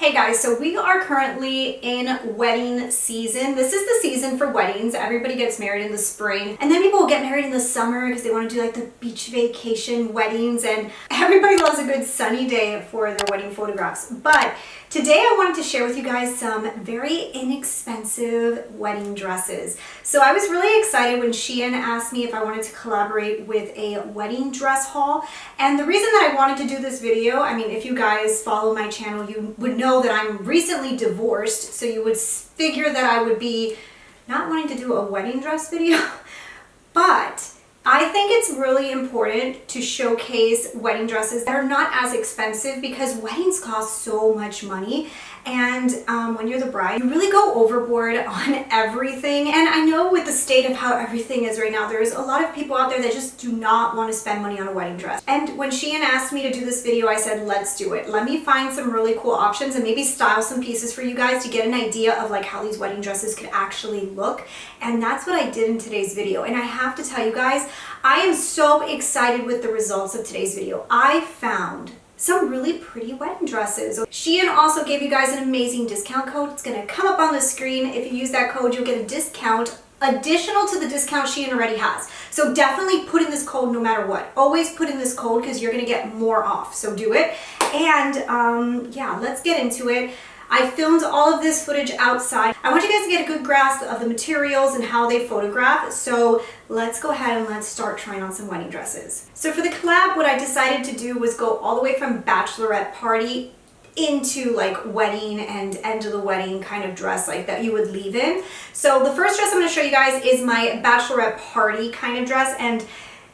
Hey guys, so we are currently in wedding season. This is the season for weddings. Everybody gets married in the spring, and then people will get married in the summer because they want to do like the beach vacation weddings, and everybody loves a good sunny day for their wedding photographs. But today I wanted to share with you guys some very inexpensive wedding dresses. So I was really excited when Shein asked me if I wanted to collaborate with a wedding dress haul. And the reason that I wanted to do this video, I mean, if you guys follow my channel, you would know that I'm recently divorced, so you would figure that I would be not wanting to do a wedding dress video. But I think it's really important to showcase wedding dresses that are not as expensive, because weddings cost so much money, and when you're the bride, you really go overboard on everything. And I know with the state of how everything is right now, there's a lot of people out there that just do not want to spend money on a wedding dress. And when Shein asked me to do this video, I said, let's do it. Let me find some really cool options and maybe style some pieces for you guys to get an idea of like how these wedding dresses could actually look. And that's what I did in today's video. And I have to tell you guys, I am so excited with the results of today's video. I found some really pretty wedding dresses. Shein also gave you guys an amazing discount code. It's gonna come up on the screen. If you use that code, you'll get a discount additional to the discount Shein already has. So definitely put in this code no matter what. Always put in this code because you're gonna get more off, so do it. And yeah, let's get into it. I filmed all of this footage outside. I want you guys to get a good grasp of the materials and how they photograph. So let's go ahead and let's start trying on some wedding dresses. So for the collab, what I decided to do was go all the way from bachelorette party into like wedding and end of the wedding kind of dress like that you would leave in. So the first dress I'm going to show you guys is my bachelorette party kind of dress. And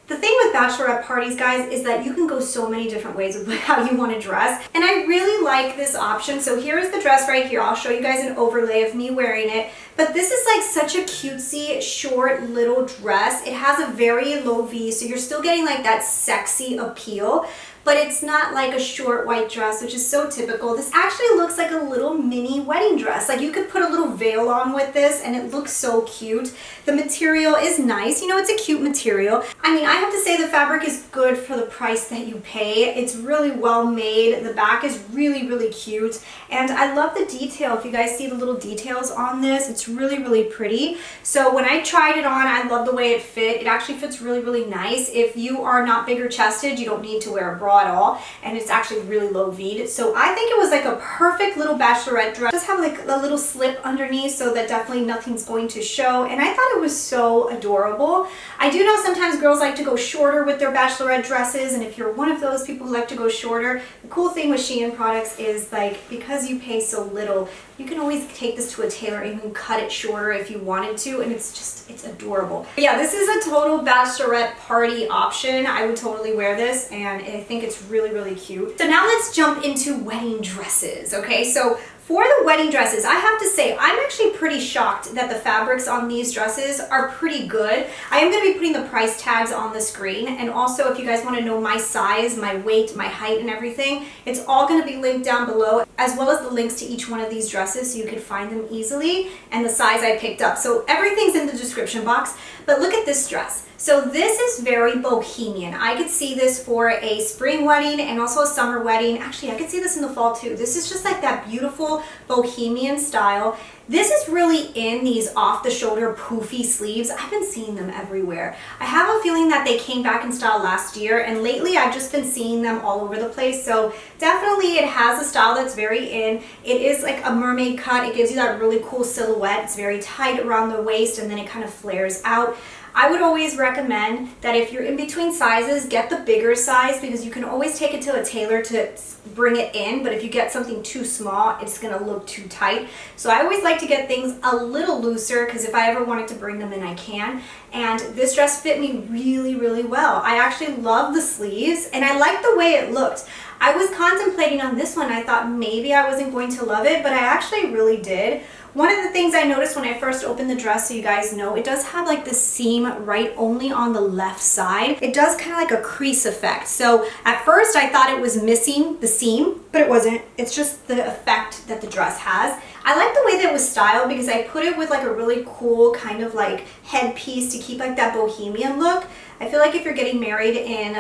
the thing with bachelorette parties, guys, is that you can go so many different ways with how you want to dress. And I really like this option. So here is the dress right here. I'll show you guys an overlay of me wearing it. But this is like such a cutesy, short little dress. It has a very low V, so you're still getting like that sexy appeal. But it's not like a short white dress, which is so typical. This actually looks like a little mini wedding dress. Like you could put a little veil on with this and it looks so cute. The material is nice. You know, it's a cute material. I mean, I have to say the fabric is good for the price that you pay. It's really well made. The back is really, really cute. And I love the detail. If you guys see the little details on this, it's really, really pretty. So when I tried it on, I love the way it fit. It actually fits really, really nice. If you are not bigger chested, you don't need to wear a bra at all, and it's actually really low V'd. So I think it was like a perfect little bachelorette dress. Just have like a little slip underneath so that definitely nothing's going to show, and I thought it was so adorable. I do know sometimes girls like to go shorter with their bachelorette dresses, and if you're one of those people who like to go shorter, the cool thing with Shein products is like because you pay so little, you can always take this to a tailor and you can cut it shorter if you wanted to, and it's adorable. But yeah, this is a total bachelorette party option. I would totally wear this, and I think it's really, really cute. So now let's jump into wedding dresses, okay? So for the wedding dresses, I have to say, I'm actually pretty shocked that the fabrics on these dresses are pretty good. I am going to be putting the price tags on the screen, and also if you guys want to know my size, my weight, my height, and everything, it's all going to be linked down below, as well as the links to each one of these dresses so you can find them easily, and the size I picked up. So everything's in the description box. But look at this dress. So this is very bohemian. I could see this for a spring wedding and also a summer wedding. Actually, I could see this in the fall too. This is just like that beautiful bohemian style. This is really in these off-the-shoulder poofy sleeves. I've been seeing them everywhere. I have a feeling that they came back in style last year, and lately I've just been seeing them all over the place. So definitely it has a style that's very in. It is like a mermaid cut. It gives you that really cool silhouette. It's very tight around the waist, and then it kind of flares out. I would always recommend that if you're in between sizes, get the bigger size, because you can always take it to a tailor to bring it in, but if you get something too small, it's gonna look too tight. So I always like to get things a little looser, because if I ever wanted to bring them in, I can. And this dress fit me really, really well. I actually love the sleeves, and I like the way it looked. I was contemplating on this one. I thought maybe I wasn't going to love it, but I actually really did. One of the things I noticed when I first opened the dress, so you guys know, it does have like the seam right only on the left side. It does kind of like a crease effect. So at first I thought it was missing the seam, but it wasn't. It's just the effect that the dress has. I like the way that it was styled because I put it with like a really cool kind of like headpiece to keep like that bohemian look. I feel like if you're getting married in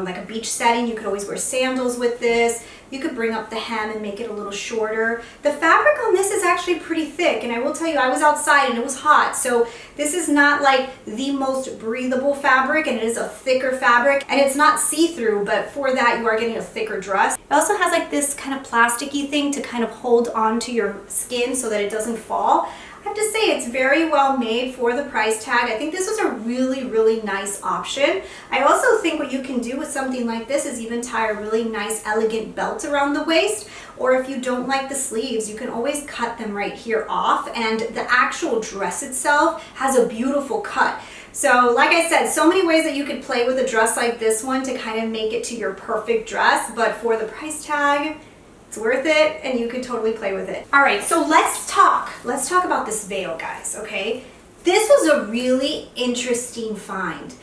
like a beach setting, you could always wear sandals with this. You could bring up the hem and make it a little shorter. The fabric on this is actually pretty thick, and I will tell you, I was outside and it was hot, so this is not like the most breathable fabric, and it is a thicker fabric, and it's not see-through, but for that you are getting a thicker dress. It also has like this kind of plasticky thing to kind of hold onto your skin so that it doesn't fall. I have to say it's very well made for the price tag. I think this was a really, really nice option. I also think what you can do with something like this is even tie a really nice, elegant belt around the waist. Or if you don't like the sleeves, you can always cut them right here off. And the actual dress itself has a beautiful cut. So like I said, so many ways that you could play with a dress like this one to kind of make it to your perfect dress. But for the price tag, it's worth it, and you could totally play with it. All right, so let's talk about this veil, guys, okay? This was a really interesting find.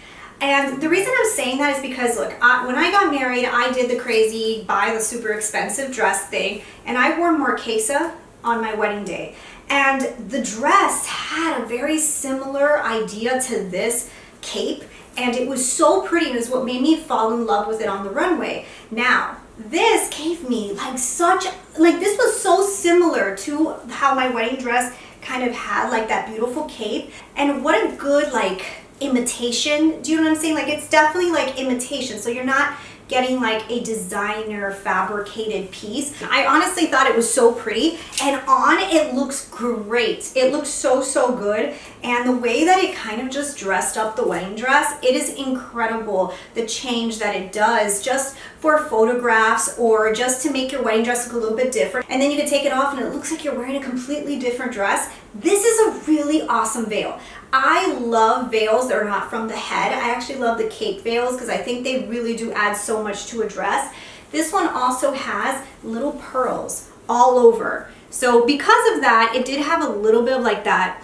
And the reason I'm saying that is because, look, when I got married, I did the crazy buy the super expensive dress thing, and I wore Marquesa on my wedding day. And the dress had a very similar idea to this cape, and it was so pretty, and it was what made me fall in love with it on the runway. Now, this gave me this was so similar to how my wedding dress kind of had like that beautiful cape, and what a good like imitation. Do you know what I'm saying? Like, it's definitely like imitation, so you're not getting like a designer fabricated piece. I honestly thought it was so pretty, and on it looks great. It looks so, so good. And the way that it kind of just dressed up the wedding dress, it is incredible, the change that it does just for photographs or just to make your wedding dress look a little bit different. And then you can take it off and it looks like you're wearing a completely different dress. This is a really awesome veil. I love veils that are not from the head. I actually love the cape veils because I think they really do add so much to a dress. This one also has little pearls all over. So because of that, it did have a little bit of like that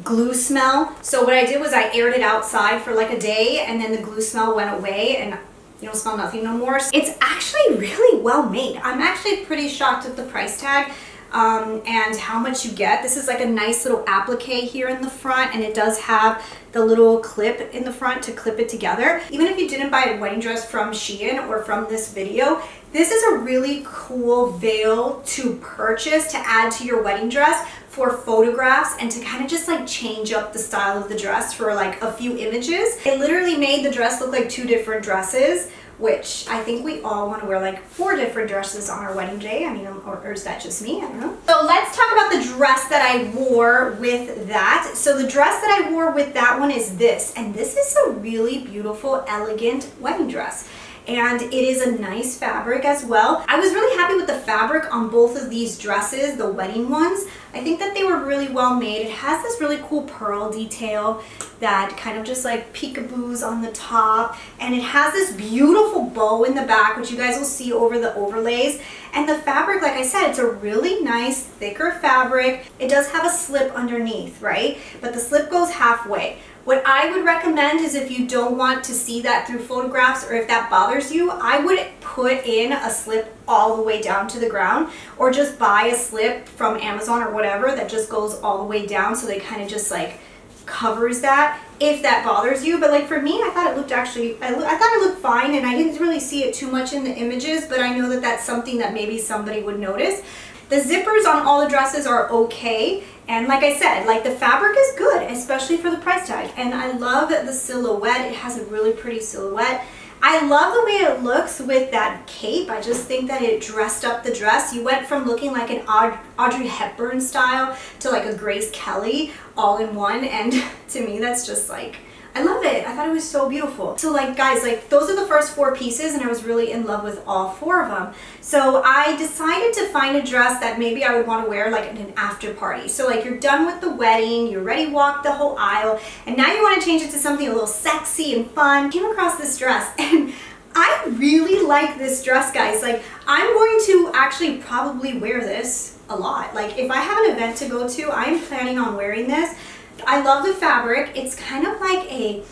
glue smell. So what I did was I aired it outside for like a day, and then the glue smell went away and you don't smell nothing no more. It's actually really well made. I'm actually pretty shocked at the price tag. And how much you get. This is like a nice little applique here in the front, and it does have the little clip in the front to clip it together. Even if you didn't buy a wedding dress from Shein or from this video, this is a really cool veil to purchase to add to your wedding dress for photographs and to kind of just like change up the style of the dress for like a few images. It literally made the dress look like two different dresses, which I think we all want to wear like 4 different dresses on our wedding day. I mean, or is that just me? I don't know. So let's talk about the dress that I wore with that. So the dress that I wore with that one is this, and this is a really beautiful, elegant wedding dress. And it is a nice fabric as well. I was really happy with the fabric on both of these dresses, the wedding ones. I think that they were really well made. It has this really cool pearl detail that kind of just like peekaboos on the top, and it has this beautiful bow in the back, which you guys will see over the overlays. And the fabric, like I said, it's a really nice thicker fabric. It does have a slip underneath, right? But the slip goes halfway. What I would recommend is, if you don't want to see that through photographs, or if that bothers you, I would put in a slip all the way down to the ground, or just buy a slip from Amazon or whatever that just goes all the way down, so they kind of just like covers that, if that bothers you. But like for me, I thought it looked actually, I thought it looked fine, and I didn't really see it too much in the images, but I know that that's something that maybe somebody would notice. The zippers on all the dresses are okay. And like I said, like the fabric is good, especially for the price tag. And I love the silhouette. It has a really pretty silhouette. I love the way it looks with that cape. I just think that it dressed up the dress. You went from looking like an Audrey Hepburn style to like a Grace Kelly all in one. And to me, that's just like, I love it. I thought it was so beautiful. So like guys, like those are the first 4 pieces, and I was really in love with all 4 of them. So I decided to find a dress that maybe I would want to wear like at an after party. So like you're done with the wedding, you already walked the whole aisle, and now you want to change it to something a little sexy and fun. I came across this dress, and I really like this dress, guys. Like I'm going to actually probably wear this a lot. Like if I have an event to go to, I'm planning on wearing this. I love the fabric. It's kind of like a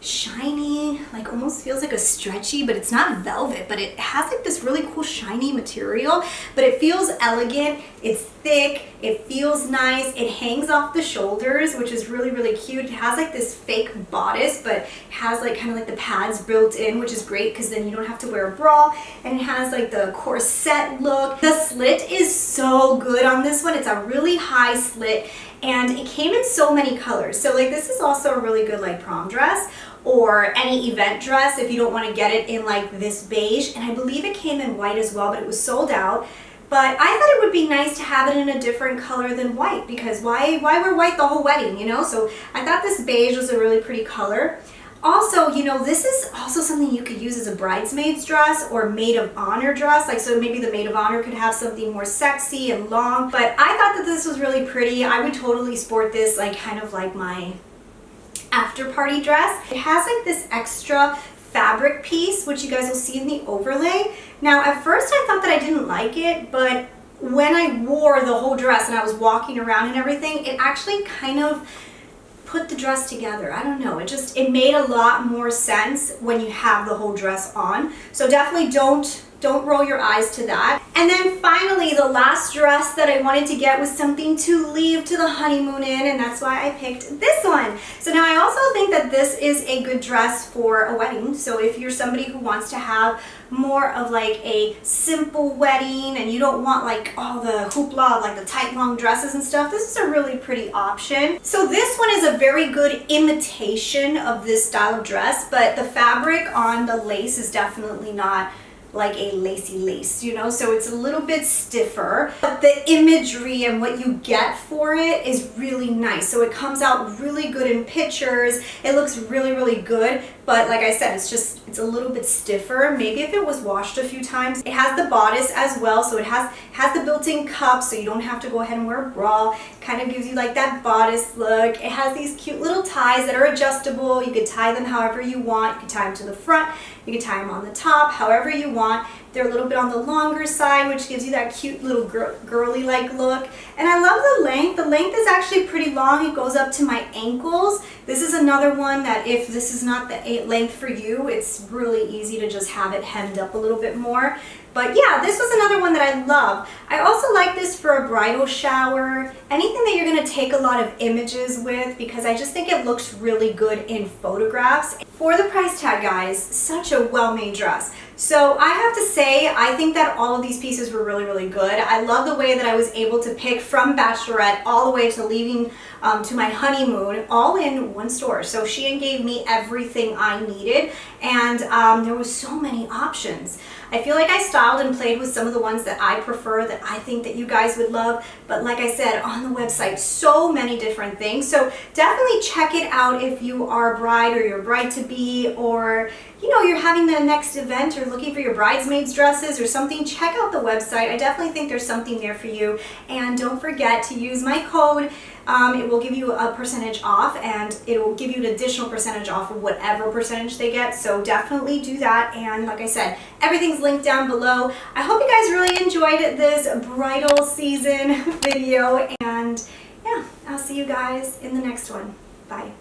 shiny, like almost feels like a stretchy, but it's not velvet, but it has like this really cool shiny material, but it feels elegant, it's thick, it feels nice, it hangs off the shoulders, which is really, really cute. It has like this fake bodice, but has like kind of like the pads built in, which is great because then you don't have to wear a bra, and it has like the corset look. The slit is so good on this one. It's a really high slit, and it came in so many colors. So like this is also a really good like prom dress or any event dress if you don't want to get it in like this beige, and I believe it came in white as well, but it was sold out. But I thought it would be nice to have it in a different color than white, because why wear white the whole wedding, you know? So I thought this beige was a really pretty color. Also, you know, this is also something you could use as a bridesmaid's dress or maid of honor dress. Like, so maybe the maid of honor could have something more sexy and long. But I thought that this was really pretty. I would totally sport this like kind of like my after party dress. It has like this extra fabric piece, which you guys will see in the overlay. Now, at first I thought that I didn't like it, but when I wore the whole dress and I was walking around and everything, it actually kind of put the dress together. I don't know, it made a lot more sense when you have the whole dress on. So definitely don't roll your eyes to that. And then finally, the last dress that I wanted to get was something to leave to the honeymoon in, and that's why I picked this one. So now I also think that this is a good dress for a wedding. So if you're somebody who wants to have more of like a simple wedding and you don't want like all the hoopla of like the tight long dresses and stuff, this is a really pretty option. So this one is a very good imitation of this style of dress, but the fabric on the lace is definitely not like a lacy lace, you know, so it's a little bit stiffer, but the imagery and what you get for it is really nice. So it comes out really good in pictures. It looks really, really good, but like I said, it's a little bit stiffer. Maybe if it was washed a few times. It has the bodice as well, so it has the built-in cup, so you don't have to go ahead and wear a bra. Kind of gives you like that bodice look. It has these cute little ties that are adjustable. You could tie them however you want. You can tie them to the front, you can tie them on the top, however you want. They're a little bit on the longer side, which gives you that cute little girly-like look. And I love the length. The length is actually pretty long. It goes up to my ankles. This is another one that if this is not the length for you, it's really easy to just have it hemmed up a little bit more. But yeah, this was another one that I love. I also like this for a bridal shower, anything that you're gonna take a lot of images with, because I just think it looks really good in photographs. For the price tag, guys, such a well-made dress. So I have to say, I think that all of these pieces were really, really good. I love the way that I was able to pick from Bachelorette all the way to leaving to my honeymoon, all in one store. So Shein gave me everything I needed, and there was so many options. I feel like I styled and played with some of the ones that I prefer, that I think that you guys would love. But like I said, on the website, so many different things. So definitely check it out if you are a bride or you're a bride-to-be, or you know, you're having the next event or looking for your bridesmaids dresses or something. Check out the website. I definitely think there's something there for you. And don't forget to use my code. It will give you a percentage off, and it will give you an additional percentage off of whatever percentage they get. So definitely do that. And like I said, everything's linked down below. I hope you guys really enjoyed this bridal season video. And yeah, I'll see you guys in the next one. Bye.